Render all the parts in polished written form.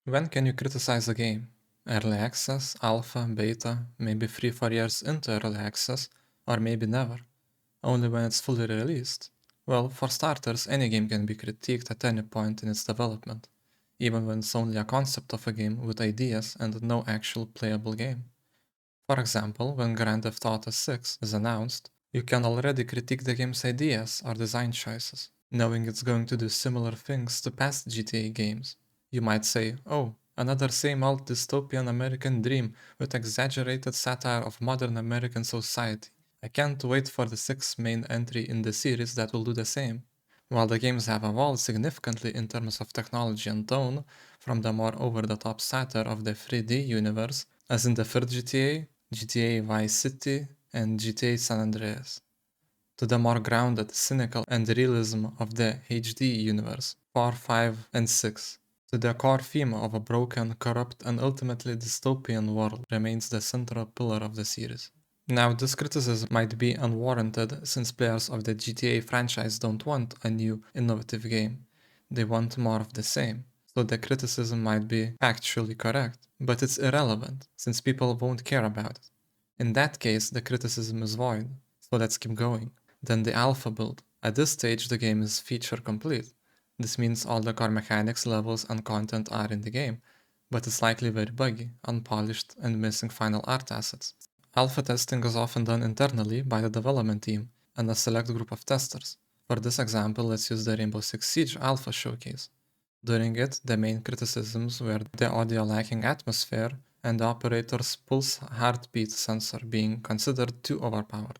When can you criticize a game? Early access, alpha, beta, maybe 3-4 years into early access, or maybe never, only when it's fully released? Well, for starters, any game can be critiqued at any point in its development, even when it's only a concept of a game with ideas and no actual playable game. For example, when Grand Theft Auto 6 is announced, you can already critique the game's ideas or design choices, knowing it's going to do similar things to past GTA games. You might say, oh, another same old dystopian American dream with exaggerated satire of modern American society. I can't wait for the sixth main entry in the series that will do the same. While the games have evolved significantly in terms of technology and tone, from the more over-the-top satire of the 3D universe, as in the third GTA, GTA Vice City, and GTA San Andreas, to the more grounded, cynical, and realism of the HD universe, 4, 5, and 6. To the core theme of a broken, corrupt, and ultimately dystopian world remains the central pillar of the series. Now, this criticism might be unwarranted since players of the GTA franchise don't want a new, innovative game. They want more of the same. So the criticism might be factually correct, but it's irrelevant since people won't care about it. In that case, the criticism is void. So let's keep going. Then the alpha build. At this stage, the game is feature complete. This means all the core mechanics, levels, and content are in the game, but it's likely very buggy, unpolished, and missing final art assets. Alpha testing is often done internally by the development team and a select group of testers. For this example, let's use the Rainbow Six Siege Alpha showcase. During it, the main criticisms were the audio lacking atmosphere and the operator's pulse heartbeat sensor being considered too overpowered.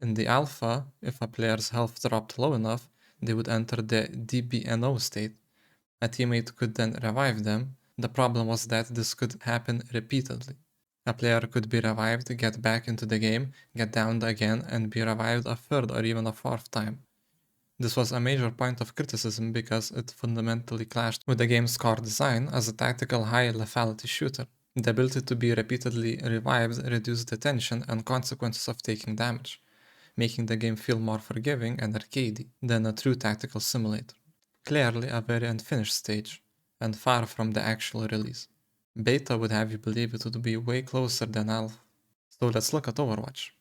In the alpha, if a player's health dropped low enough, they would enter the DBNO state. A teammate could then revive them. The problem was that this could happen repeatedly. A player could be revived, get back into the game, get downed again, and be revived a third or even a fourth time. This was a major point of criticism because it fundamentally clashed with the game's core design as a tactical high lethality shooter. The ability to be repeatedly revived reduced the tension and consequences of taking damage, making the game feel more forgiving and arcadey than a true tactical simulator. Clearly a very unfinished stage, and far from the actual release. Beta would have you believe it would be way closer than alpha. So let's look at Overwatch.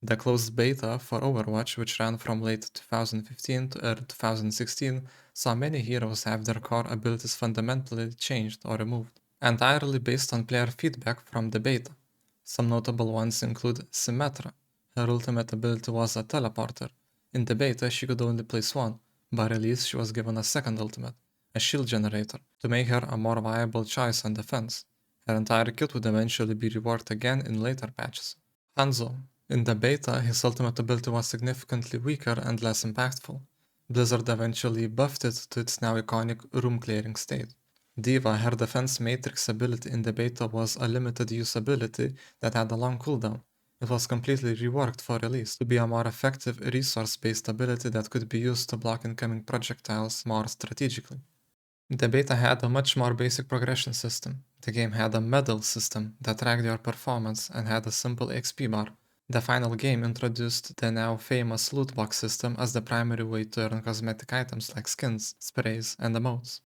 The closed beta for Overwatch, which ran from late 2015 to early 2016, saw many heroes have their core abilities fundamentally changed or removed, entirely based on player feedback from the beta. Some notable ones include Symmetra. Her ultimate ability was a teleporter. In the beta, she could only place one. By release, she was given a second ultimate, a shield generator, to make her a more viable choice on defense. Her entire kit would eventually be reworked again in later patches. Hanzo. In the beta, his ultimate ability was significantly weaker and less impactful. Blizzard eventually buffed it to its now iconic room clearing state. Diva, her defense matrix ability in the beta was a limited use ability that had a long cooldown. It was completely reworked for release to be a more effective resource-based ability that could be used to block incoming projectiles more strategically. The beta had a much more basic progression system. The game had a medal system that tracked your performance and had a simple XP bar. The final game introduced the now famous loot box system as the primary way to earn cosmetic items like skins, sprays, and emotes.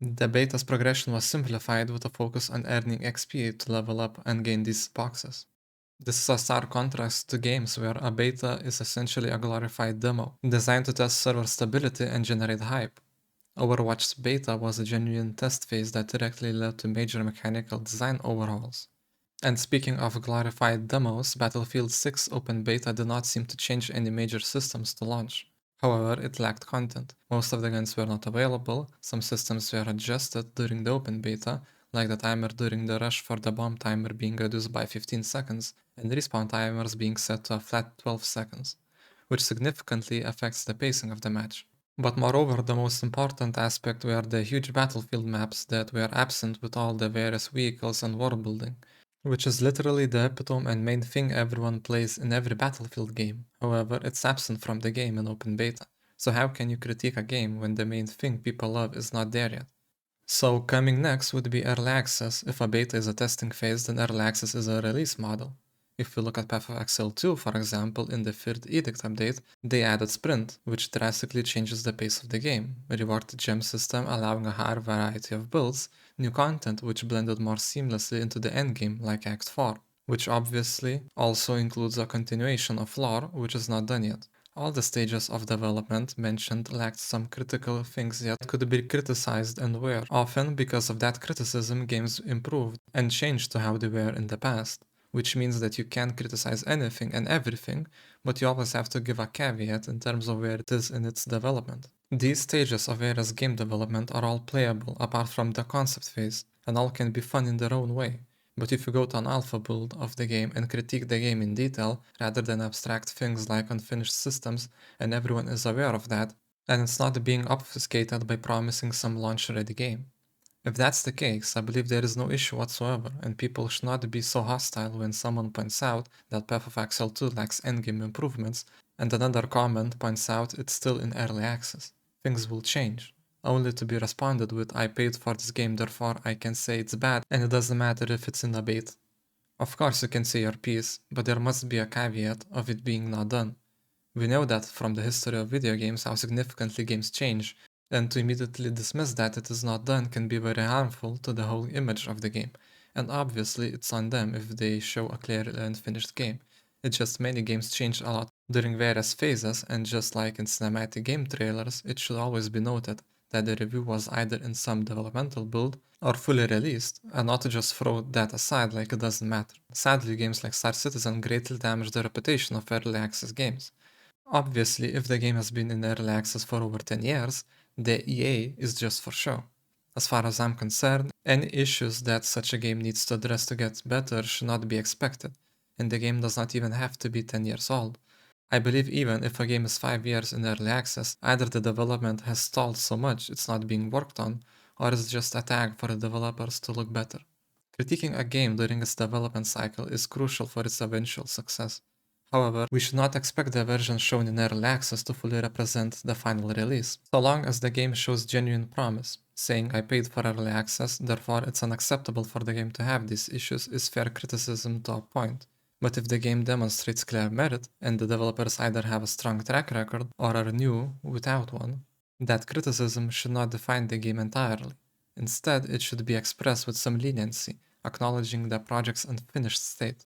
The beta's progression was simplified with a focus on earning XP to level up and gain these boxes. This is a stark contrast to games where a beta is essentially a glorified demo, designed to test server stability and generate hype. Overwatch's beta was a genuine test phase that directly led to major mechanical design overhauls. And speaking of glorified demos, Battlefield 6 Open Beta did not seem to change any major systems to launch. However, it lacked content. Most of the guns were not available, some systems were adjusted during the open beta, like the timer during the rush for the bomb timer being reduced by 15 seconds, and respawn timers being set to a flat 12 seconds, which significantly affects the pacing of the match. But moreover, the most important aspect were the huge battlefield maps that were absent with all the various vehicles and world building, which is literally the epitome and main thing everyone plays in every Battlefield game. However, it's absent from the game in open beta. So how can you critique a game when the main thing people love is not there yet? So coming next would be early access. If a beta is a testing phase, then early access is a release model. If we look at Path of Exile 2, for example, in the 3rd Edict update, they added Sprint, which drastically changes the pace of the game, reworked the gem system allowing a higher variety of builds, new content which blended more seamlessly into the endgame like Act 4, which obviously also includes a continuation of lore which is not done yet. All the stages of development mentioned lacked some critical things yet could be criticized and were. Often, because of that criticism, games improved and changed to how they were in the past, which means that you can't criticize anything and everything, but you always have to give a caveat in terms of where it is in its development. These stages of Era's game development are all playable apart from the concept phase, and all can be fun in their own way. But if you go to an alpha build of the game and critique the game in detail, rather than abstract things like unfinished systems, and everyone is aware of that, and it's not being obfuscated by promising some launch-ready game. If that's the case, I believe there is no issue whatsoever, and people should not be so hostile when someone points out that Path of Exile 2 lacks endgame improvements, and another comment points out it's still in early access. Things will change, only to be responded with I paid for this game therefore I can say it's bad and it doesn't matter if it's in a beta. Of course you can say your piece, but there must be a caveat of it being not done. We know that from the history of video games how significantly games change, and to immediately dismiss that it is not done can be very harmful to the whole image of the game, and obviously it's on them if they show a clear and finished game. It's just many games change a lot during various phases, and just like in cinematic game trailers, it should always be noted that the review was either in some developmental build or fully released, and not to just throw that aside like it doesn't matter. Sadly, games like Star Citizen greatly damage the reputation of early access games. Obviously, if the game has been in early access for over 10 years, the EA is just for show. As far as I'm concerned, any issues that such a game needs to address to get better should not be expected, and the game does not even have to be 10 years old. I believe even if a game is 5 years in early access, either the development has stalled so much it's not being worked on, or it's just a tag for the developers to look better. Critiquing a game during its development cycle is crucial for its eventual success. However, we should not expect the version shown in early access to fully represent the final release, so long as the game shows genuine promise. Saying I paid for early access, therefore it's unacceptable for the game to have these issues is fair criticism to a point. But if the game demonstrates clear merit, and the developers either have a strong track record or are new without one, that criticism should not define the game entirely. Instead, it should be expressed with some leniency, acknowledging the project's unfinished state.